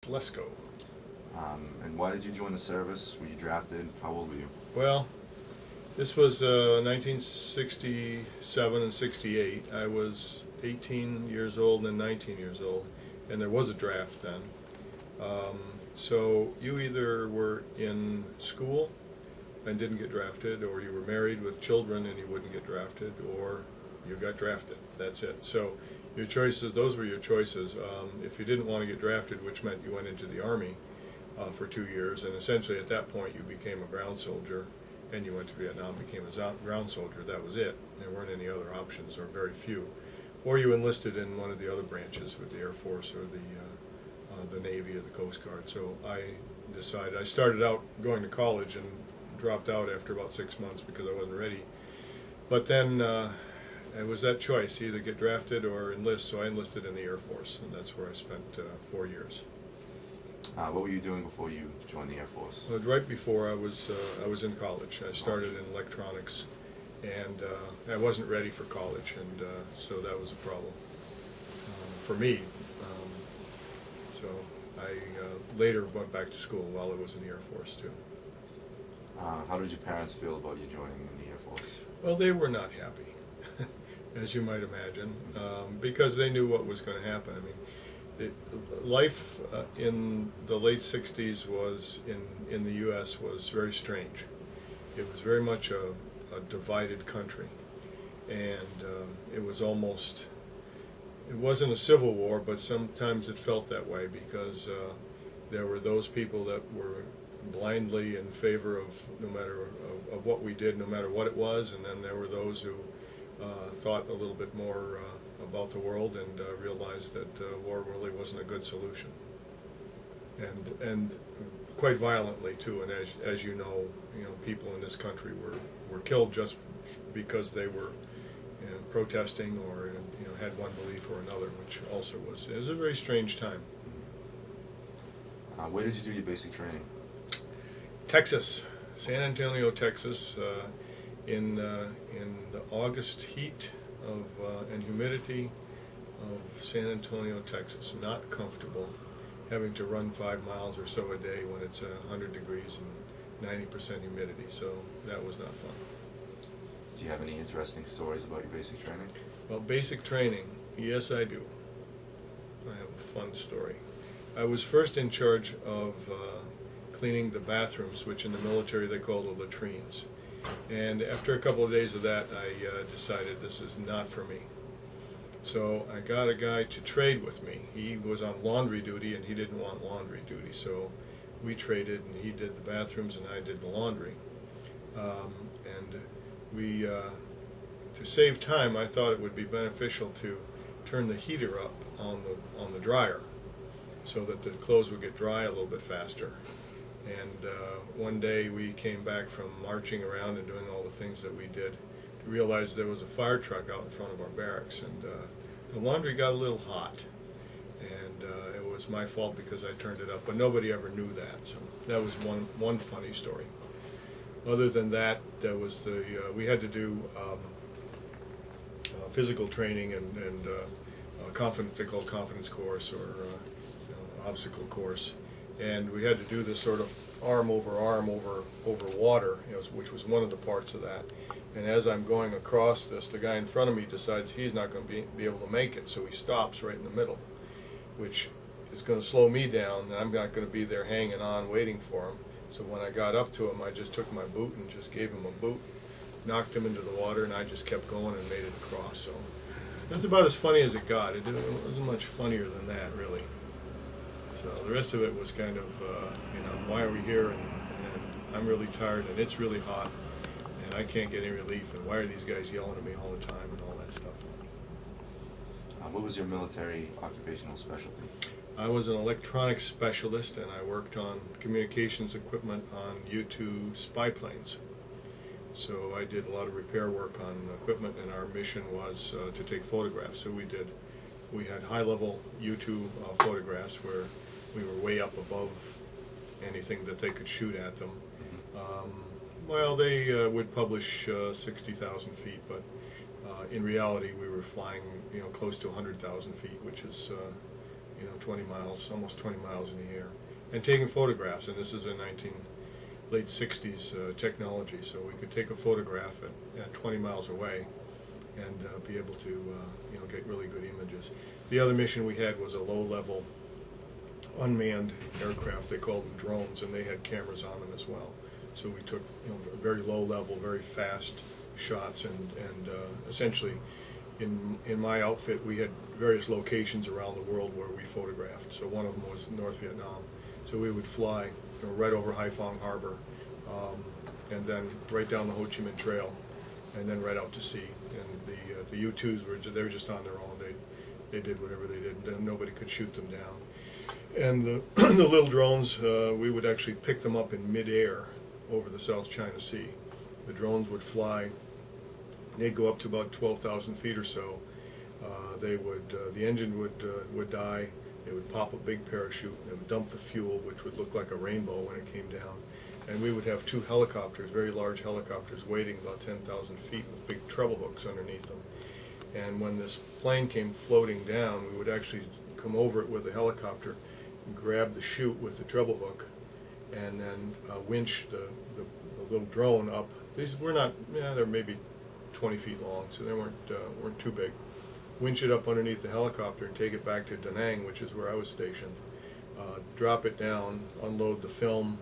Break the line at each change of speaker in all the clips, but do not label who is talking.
Lesko.
And why did you join the service? Were you drafted? How old were you?
Well, this was 1967 and 68. I was 18 years old and 19 years old, and there was a draft then. So you either were in school and didn't get drafted, or you were married with children and you wouldn't get drafted, or you got drafted. That's it. So your choices, those were your choices. If you didn't want to get drafted, which meant you went into the Army for 2 years, and essentially at that point you became a ground soldier, and you went to Vietnam, became a ground soldier. That was it. There weren't any other options, or very few. Or you enlisted in one of the other branches with the Air Force or the Navy or the Coast Guard. So I decided, I started out going to college and dropped out after about 6 months because I wasn't ready. But then it was that choice, either get drafted or enlist. So I enlisted in the Air Force, and that's where I spent 4 years.
What were you doing before you joined the Air Force?
Well, right before I was in college. I started in electronics, and I wasn't ready for college, and so that was a problem for me. So I later went back to school while I was in the Air Force too.
How did your parents feel about you joining the Air Force?
Well, they were not happy, as you might imagine, because they knew what was going to happen. I mean, life in the late 60s was in the U.S. was very strange. It was very much a divided country, and it was almost, it wasn't a civil war, but sometimes it felt that way because there were those people that were blindly in favor of no matter of what we did, no matter what it was, and then there were those who thought a little bit more about the world and realized that war really wasn't a good solution, and quite violently too. And as you know, people in this country were killed just because they were protesting or had one belief or another, which also it was a very strange time.
Where did you do your basic training?
Texas, San Antonio, Texas, in the August heat and humidity of San Antonio, Texas. Not comfortable having to run 5 miles or so a day when it's 100 degrees and 90% humidity, so that was not fun.
Do you have any interesting stories about your basic training?
Well, basic training, yes I do. I have a fun story. I was first in charge of cleaning the bathrooms, which in the military they call the latrines. And after a couple of days of that, I decided this is not for me. So I got a guy to trade with me. He was on laundry duty, and he didn't want laundry duty. So we traded, and he did the bathrooms, and I did the laundry. And we, to save time, I thought it would be beneficial to turn the heater up on the dryer so that the clothes would get dry a little bit faster. And one day we came back from marching around and doing all the things that we did to realize there was a fire truck out in front of our barracks, and the laundry got a little hot, and it was my fault because I turned it up, but nobody ever knew that. So that was one funny story. Other than that, there was we had to do physical training and confidence, they call it confidence course or obstacle course. And we had to do this sort of arm over water, which was one of the parts of that. And as I'm going across this, the guy in front of me decides he's not going to be able to make it, so he stops right in the middle, which is going to slow me down, and I'm not going to be there hanging on waiting for him. So when I got up to him, I just took my boot and just gave him a boot, knocked him into the water, and I just kept going and made it across. So that's about as funny as it got. It wasn't much funnier than that, really. So the rest of it was kind of, why are we here, and I'm really tired, and it's really hot, and I can't get any relief, and why are these guys yelling at me all the time, and all that stuff.
What was your military occupational specialty?
I was an electronics specialist, and I worked on communications equipment on U-2 spy planes. So I did a lot of repair work on equipment, and our mission was to take photographs. So we had high-level U-2 photographs where we were way up above anything that they could shoot at them. Well, they would publish 60,000 feet, but in reality we were flying close to 100,000 feet, which is 20 miles, almost 20 miles in the air, and taking photographs. And this is a late 60s technology, so we could take a photograph at 20 miles away and be able to get really good images. The other mission we had was a low-level unmanned aircraft. They called them drones, and they had cameras on them as well. So we took very low-level, very fast shots, and essentially in my outfit we had various locations around the world where we photographed. So one of them was North Vietnam. So we would fly right over Haiphong Harbor, and then right down the Ho Chi Minh Trail, and then right out to sea. And the U-2s they were just on their own. They did whatever they did, and nobody could shoot them down. And the the little drones, we would actually pick them up in midair over the South China Sea. The drones would fly. They'd go up to about 12,000 feet or so. The engine would die. They would pop a big parachute. They would dump the fuel, which would look like a rainbow when it came down. And we would have two helicopters, very large helicopters, waiting about 10,000 feet with big treble hooks underneath them. And when this plane came floating down, we would actually come over it with a helicopter, grab the chute with the treble hook, and then winch the little drone up. These were not, they're maybe 20 feet long, so they weren't too big. Winch it up underneath the helicopter and take it back to Da Nang, which is where I was stationed. Drop it down, unload the film,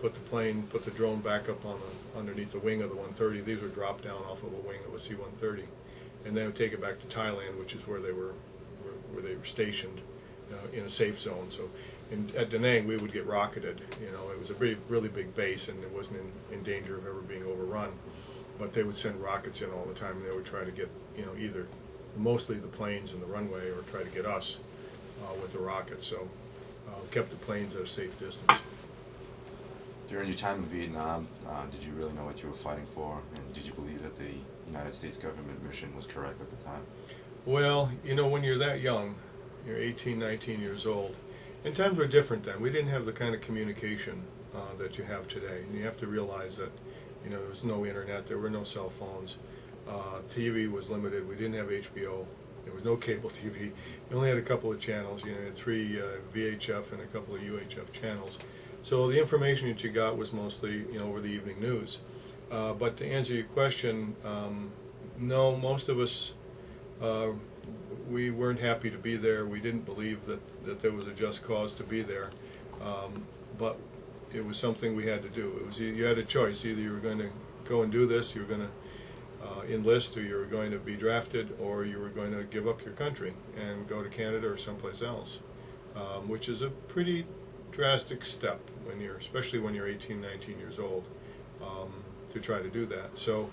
put the drone back up on underneath the wing of the 130. These were dropped down off of a wing of a C-130, and then take it back to Thailand, which is where they were stationed in a safe zone. So at Da Nang we would get rocketed. It was a really big base, and it wasn't in danger of ever being overrun. But they would send rockets in all the time, and they would try to get either mostly the planes and the runway, or try to get us with the rockets. So kept the planes at a safe distance.
During your time in Vietnam, did you really know what you were fighting for, and did you believe that the United States government mission was correct at the time?
Well, when you're that young, you're 18, 19 years old, and times were different then. We didn't have the kind of communication that you have today, and you have to realize that there was no internet, there were no cell phones, TV was limited. We didn't have HBO, there was no cable TV. We only had a couple of channels. You had 3 VHF and a couple of UHF channels. So the information that you got was mostly over the evening news. But to answer your question, no, most of us, we weren't happy to be there. We didn't believe that there was a just cause to be there. But it was something we had to do. You had a choice. Either you were going to go and do this, you were going to enlist, or you were going to be drafted, or you were going to give up your country and go to Canada or someplace else, which is a pretty drastic step especially when you're 18, 19 years old, to try to do that. So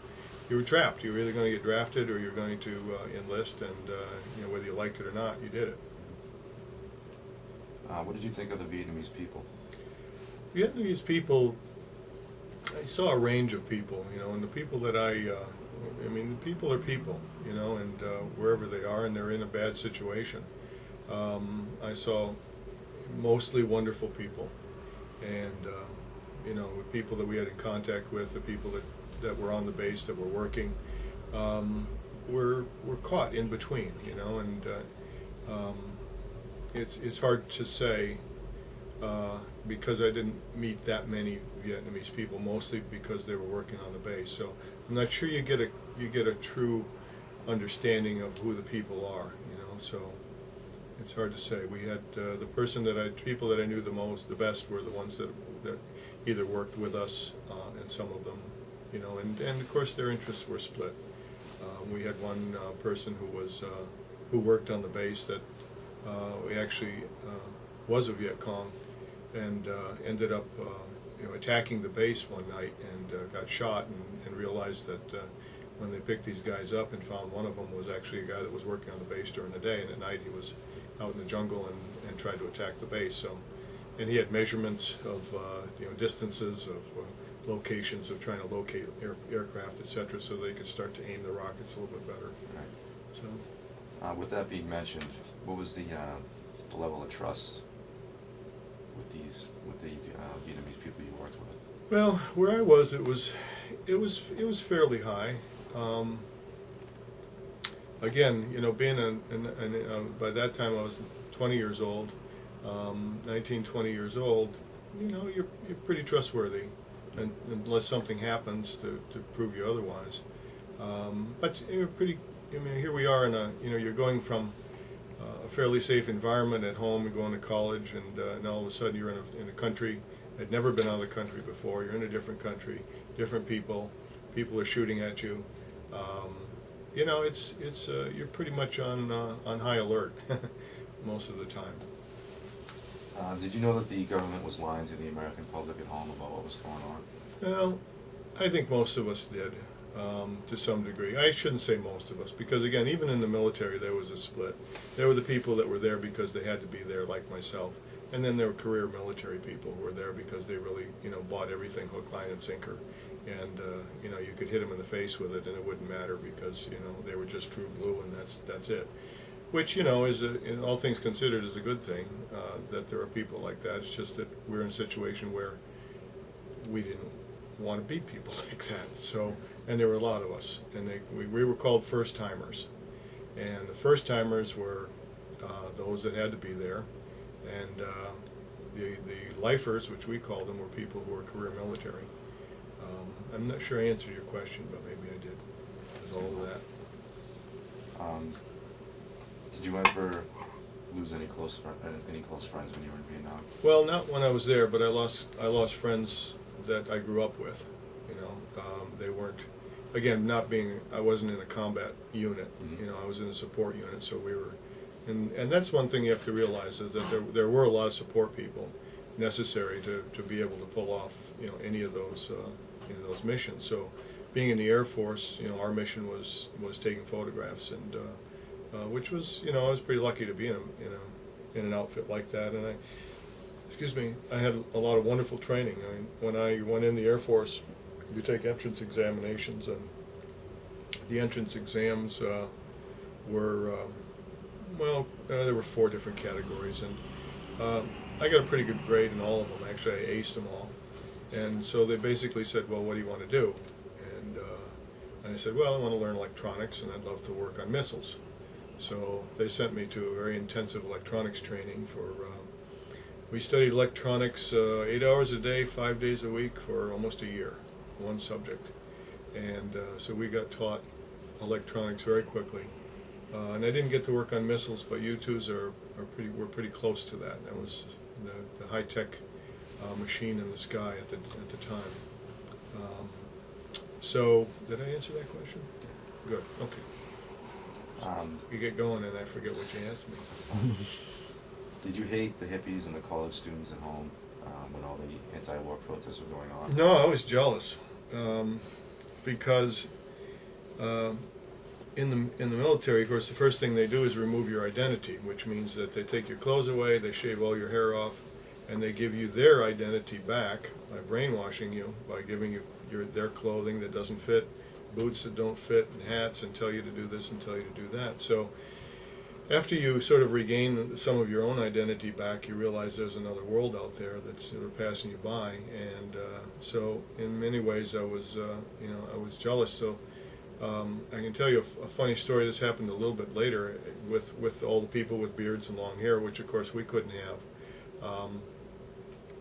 you were trapped. You were either going to get drafted or you were going to enlist, and whether you liked it or not, you did it.
What did you think of the Vietnamese people?
Vietnamese people, I saw a range of people, and the people that people are people, and wherever they are, and they're in a bad situation. I saw mostly wonderful people, and people that we had in contact with, the people that were on the base, that were working, were caught in between, and it's hard to say, because I didn't meet that many Vietnamese people, mostly because they were working on the base. So I'm not sure you get a true understanding of who the people are, so it's hard to say. We had people that I knew the best were the ones that either worked with us, and some of them, and of course their interests were split. We had one person who worked on the base that we actually was a Viet Cong, and ended up attacking the base one night, and got shot, and realized that when they picked these guys up and found one of them was actually a guy that was working on the base during the day, and at night he was out in the jungle and tried to attack the base. So, and he had measurements of distances, of locations of trying to locate aircraft, etc., so they could start to aim the rockets a little bit better.
Right.
So,
with that being mentioned, what was the level of trust with the Vietnamese people you worked with?
Well, where I was, it was fairly high. Again, being by that time I was 20 years old, 19, 20 years old, you know, you're pretty trustworthy, and unless something happens to prove you otherwise. But you're pretty. I mean, here we are in a. You know, you're going from a fairly safe environment at home and going to college, and all of a sudden you're in a country. Had never been out of the country before. You're in a different country, different people. People are shooting at you. You know, it's you're pretty much on high alert most of the time.
Did you know that the government was lying to the American public at home about what was going on?
Well, I think most of us did, to some degree. I shouldn't say most of us, because again, even in the military there was a split. There were the people that were there because they had to be there, like myself, and then there were career military people who were there because they really, you know, bought everything hook, line, and sinker. And you know, you could hit them in the face with it and it wouldn't matter because, you know, they were just true blue, and that's it. Which, you know, is in all things considered, is a good thing, that there are people like that. It's just that we're in a situation where we didn't want to be people like that. So, and there were a lot of us, and we were called first timers, and the first timers were those that had to be there, and the lifers, which we called them, were people who were career military. I'm not sure I answered your question, but maybe I did. With all of that.
Did you ever lose any close friends when you were in Vietnam?
Well, not when I was there, but I lost friends that I grew up with. You know, they weren't. Again, I wasn't in a combat unit.
Mm-hmm.
You know, I was in a support unit, so we were. And that's one thing you have to realize, is that there were a lot of support people necessary to be able to pull off, you know, any of those missions. So, being in the Air Force, you know, our mission was taking photographs, and which was, you know, I was pretty lucky to be in an outfit like that, and I had a lot of wonderful training. I mean, when I went in the Air Force, you take entrance examinations, and the entrance exams were there were 4 different categories, and I got a pretty good grade in all of them. Actually, I aced them all. And so they basically said, well, what do you want to do? And I said, well, I want to learn electronics, and I'd love to work on missiles. So they sent me to a very intensive electronics training we studied electronics 8 hours a day, 5 days a week for almost a year, one subject. And so we got taught electronics very quickly. And I didn't get to work on missiles, but U-2s were pretty close to that. That was the high-tech machine in the sky at the time. So, did I answer that question? Good. Okay. You get going, and I forget what you asked me.
Did you hate the hippies and the college students at home when all the anti-war protests were going on?
No, I was jealous, because in the military, of course, the first thing they do is remove your identity, which means that they take your clothes away, they shave all your hair off, and they give you their identity back by brainwashing you, by giving you their clothing that doesn't fit, boots that don't fit, and hats, and tell you to do this and tell you to do that. So after you sort of regain some of your own identity back, you realize there's another world out there that's sort of passing you by, and so in many ways I was jealous. So I can tell you a funny story. This happened a little bit later with all the people with beards and long hair, which of course we couldn't have.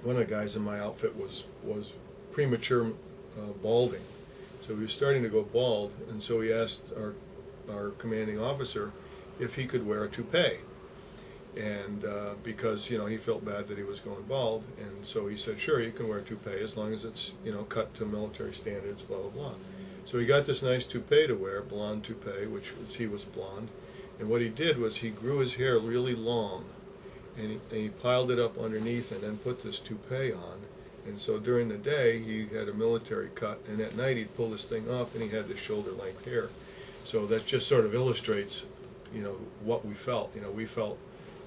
One of the guys in my outfit was premature balding, so he was starting to go bald, and so he asked our commanding officer if he could wear a toupee, and because, you know, he felt bad that he was going bald, and so he said, sure, you can wear a toupee as long as it's, you know, cut to military standards, blah blah blah. So he got this nice toupee to wear, blonde toupee, he was blonde, and what he did was he grew his hair really long, and he piled it up underneath and then put this toupee on. And so during the day he had a military cut, and at night he'd pull this thing off and he had this shoulder length hair. So that just sort of illustrates, you know, what we felt. You know, we felt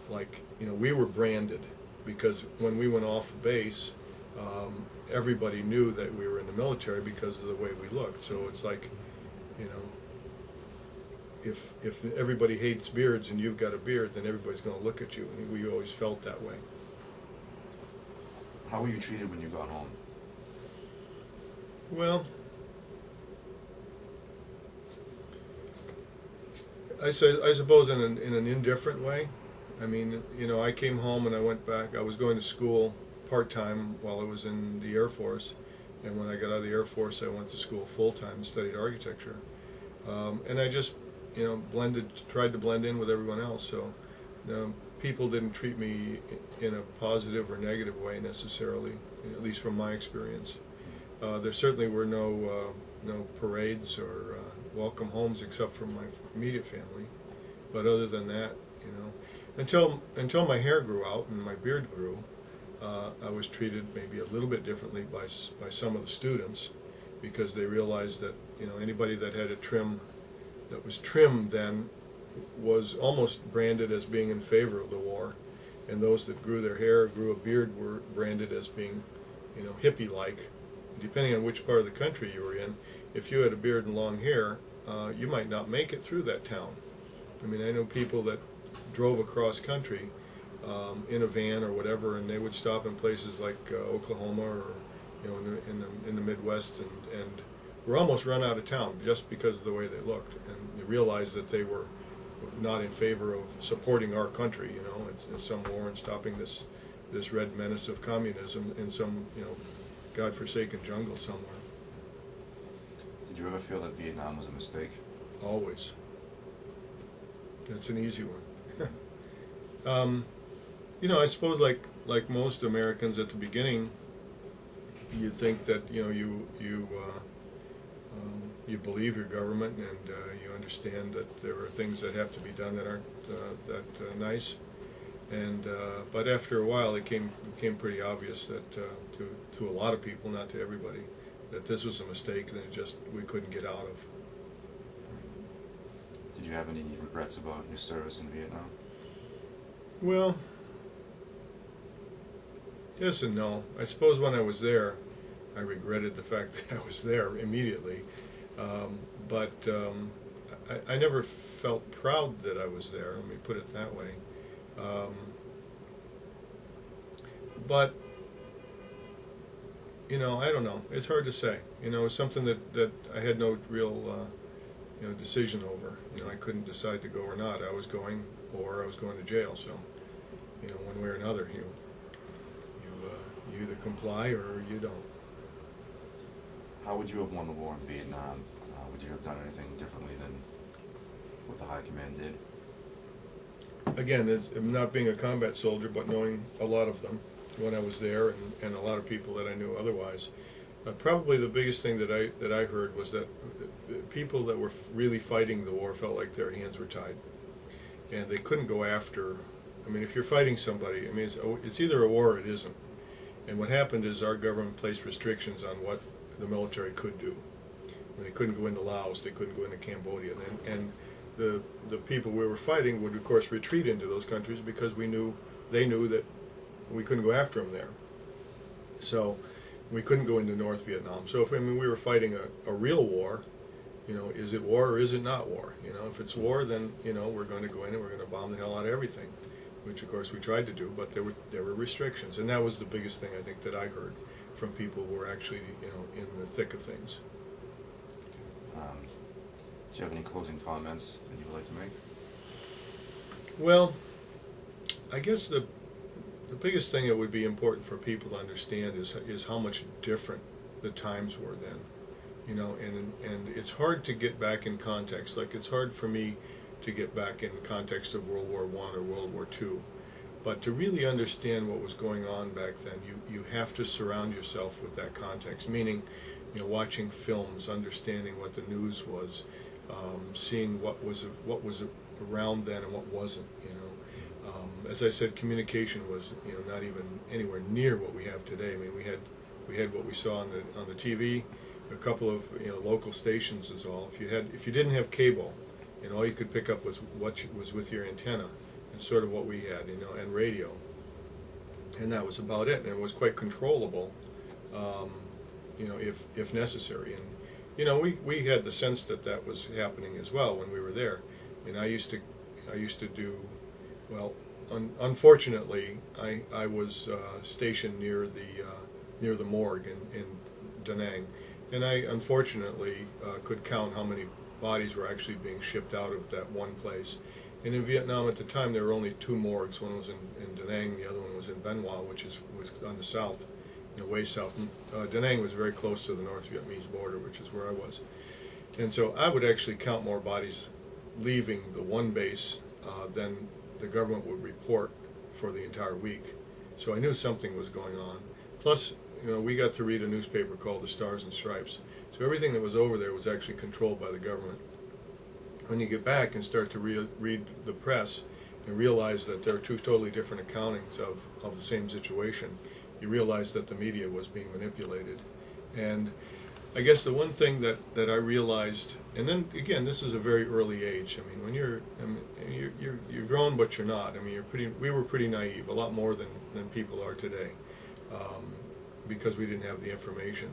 like, you know, we were branded, because when we went off base, everybody knew that we were in the military because of the way we looked. So it's like, you know, if everybody hates beards and you've got a beard, then everybody's going to look at you. And we always felt that way.
How were you treated when you got home?
Well, I suppose in an indifferent way. I mean, I came home and I went back. I was going to school part-time while I was in the Air Force. And when I got out of the Air Force, I went to school full-time and studied architecture. And I just, tried to blend in with everyone else. So people didn't treat me in a positive or negative way necessarily, at least from my experience. There certainly were no parades or welcome homes except from my immediate family. But other than that, until my hair grew out and my beard grew, I was treated maybe a little bit differently by some of the students, because they realized that anybody that had a trim that was trimmed then was almost branded as being in favor of the war, and those that grew their hair, grew a beard, were branded as being hippie-like. Depending on which part of the country you were in, if you had a beard and long hair, you might not make it through that town. I mean, I know people that drove across country in a van or whatever, and they would stop in places like Oklahoma or in the Midwest, and were almost run out of town just because of the way they looked, and you realized that they were not in favor of supporting our country, in some war and stopping this red menace of communism in some godforsaken jungle somewhere.
Did you ever feel that Vietnam was a mistake?
Always. That's an easy one. I suppose like most Americans at the beginning, you think that you believe your government, and you understand that there are things that have to be done that aren't that nice, and but after a while it became pretty obvious that to a lot of people, not to everybody, that this was a mistake and we couldn't get out of.
Did you have any regrets about your service in Vietnam?
Well, yes and no. I suppose when I was there, I regretted the fact that I was there immediately. But I never felt proud that I was there, let me put it that way. But, I don't know. It's hard to say. It's something that I had no real decision over. I couldn't decide to go or not. I was going, or I was going to jail. So, one way or another, you either comply or you don't.
How would you have won the war in Vietnam? Would you have done anything differently than what the High Command did?
Again, it's not being a combat soldier, but knowing a lot of them when I was there, and a lot of people that I knew otherwise. Probably the biggest thing that I heard was that people that were really fighting the war felt like their hands were tied, and they couldn't go after. I mean, if you're fighting somebody, I mean, it's either a war or it isn't. And what happened is our government placed restrictions on what the military could do. They couldn't go into Laos, they couldn't go into Cambodia, and the people we were fighting would of course retreat into those countries because they knew that we couldn't go after them there. So we couldn't go into North Vietnam. So we were fighting a real war, is it war or is it not war? If it's war, then we're going to go in and we're going to bomb the hell out of everything, which of course we tried to do, but there were restrictions, and that was the biggest thing I think that I heard from people who were actually in the thick of things.
Do you have any closing comments that you would like to make?
Well, I guess the biggest thing that would be important for people to understand is how much different the times were then, and it's hard to get back in context. Like, it's hard for me to get back in context of World War I or World War II, but to really understand what was going on back then, you have to surround yourself with that context. Meaning, watching films, understanding what the news was, seeing what was around then and what wasn't. As I said, communication was not even anywhere near what we have today. I mean, we had what we saw on the TV, a couple of local stations is all. If you didn't have cable, all you could pick up was what was with your antenna, and sort of what we had, and radio, and that was about it. And it was quite controllable, if necessary. And we had the sense that was happening as well when we were there. And I used to do, well, unfortunately, I was stationed near the morgue in Da Nang, and I unfortunately could count how many bodies were actually being shipped out of that one place. And in Vietnam at the time, there were only two morgues. One was in Da Nang, the other one was in Bien Hoa, which was on the south, way south. Da Nang was very close to the North Vietnamese border, which is where I was. And so I would actually count more bodies leaving the one base than the government would report for the entire week. So I knew something was going on. Plus, we got to read a newspaper called the Stars and Stripes. So everything that was over there was actually controlled by the government. When you get back and start to read the press and realize that there are two totally different accountings of the same situation, you realize that the media was being manipulated. And I guess the one thing that I realized, and then again, this is a very early age. I mean, when you're grown, but you're not. I mean, we were pretty naive, a lot more than people are today, because we didn't have the information.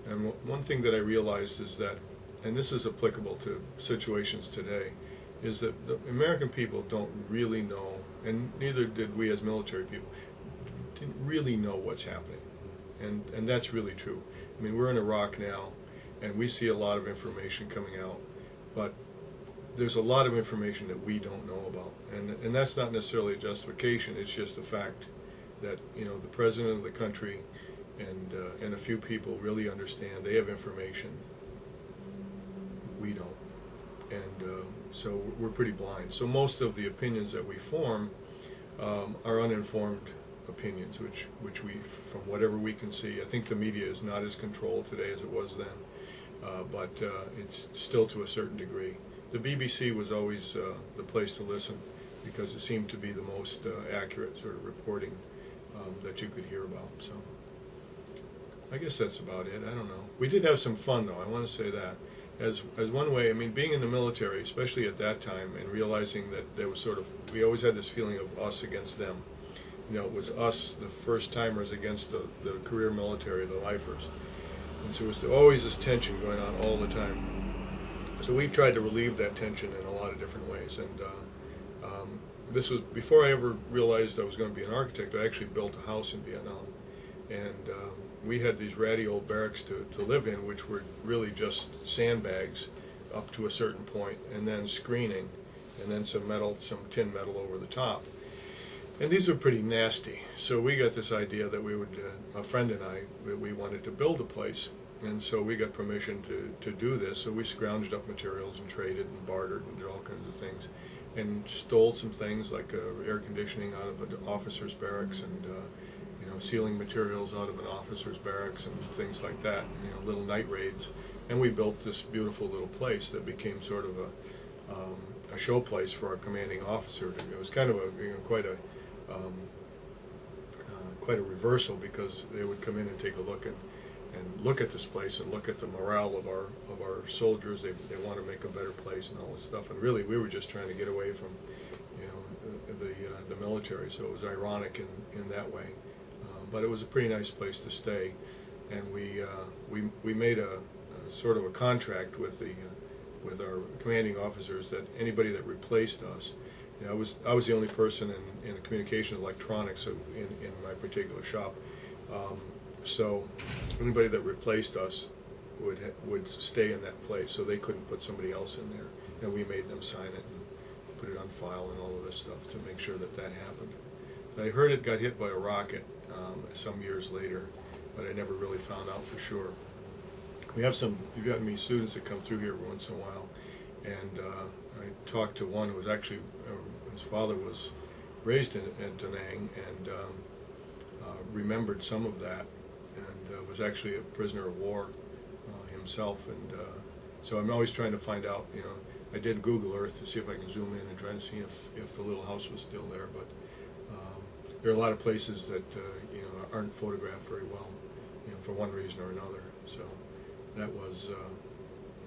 And one thing that I realized is that, and this is applicable to situations today, is that the American people don't really know, and neither did we as military people, didn't really know what's happening. And that's really true. I mean, we're in Iraq now, and we see a lot of information coming out, but there's a lot of information that we don't know about. And that's not necessarily a justification, it's just a fact that, the president of the country and a few people really understand. They have information. We don't. And so we're pretty blind. So most of the opinions that we form are uninformed opinions, which we, from whatever we can see, I think the media is not as controlled today as it was then, but it's still to a certain degree. The BBC was always the place to listen because it seemed to be the most accurate sort of reporting that you could hear about. So I guess that's about it. I don't know. We did have some fun, though. I want to say that. As one way, I mean, being in the military, especially at that time, and realizing that there was we always had this feeling of us against them. It was us, the first-timers, against the career military, the lifers. And so there was always this tension going on all the time. So we tried to relieve that tension in a lot of different ways. And this was, before I ever realized I was going to be an architect, I actually built a house in Vietnam. And we had these ratty old barracks to live in, which were really just sandbags up to a certain point, and then screening, and then some tin metal over the top. And these were pretty nasty. So we got this idea that we would, a friend and I, we wanted to build a place. And so we got permission to do this. So we scrounged up materials and traded and bartered and did all kinds of things. And stole some things like air conditioning out of an officer's barracks and sealing materials out of an officer's barracks and things like that, little night raids. And we built this beautiful little place that became sort of a show place for our commanding officer. It was kind of quite a reversal, because they would come in and take a look at this place and look at the morale of our soldiers. They want to make a better place and all this stuff. And really, we were just trying to get away from the military. So it was ironic in that way. But it was a pretty nice place to stay, and we made a sort of a contract with our commanding officers that anybody that replaced us, I was the only person in the communication electronics in my particular shop, so anybody that replaced us would stay in that place, so they couldn't put somebody else in there, and we made them sign it and put it on file and all of this stuff to make sure that happened. So I heard it got hit by a rocket some years later, but I never really found out for sure. We've got students that come through here once in a while, and I talked to one who was actually, his father was raised in Da Nang and remembered some of that, and was actually a prisoner of war himself, and so I'm always trying to find out, I did Google Earth to see if I can zoom in and try to see if the little house was still there, but there are a lot of places that aren't photographed very well, for one reason or another. So that was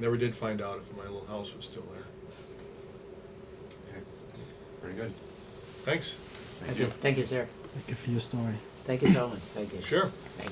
never did find out if my little house was still there.
Okay, very good.
Thanks.
Thank you.
Thank you, sir.
Thank you for your story.
Thank you so much. Thank you.
Sure.
Thank you.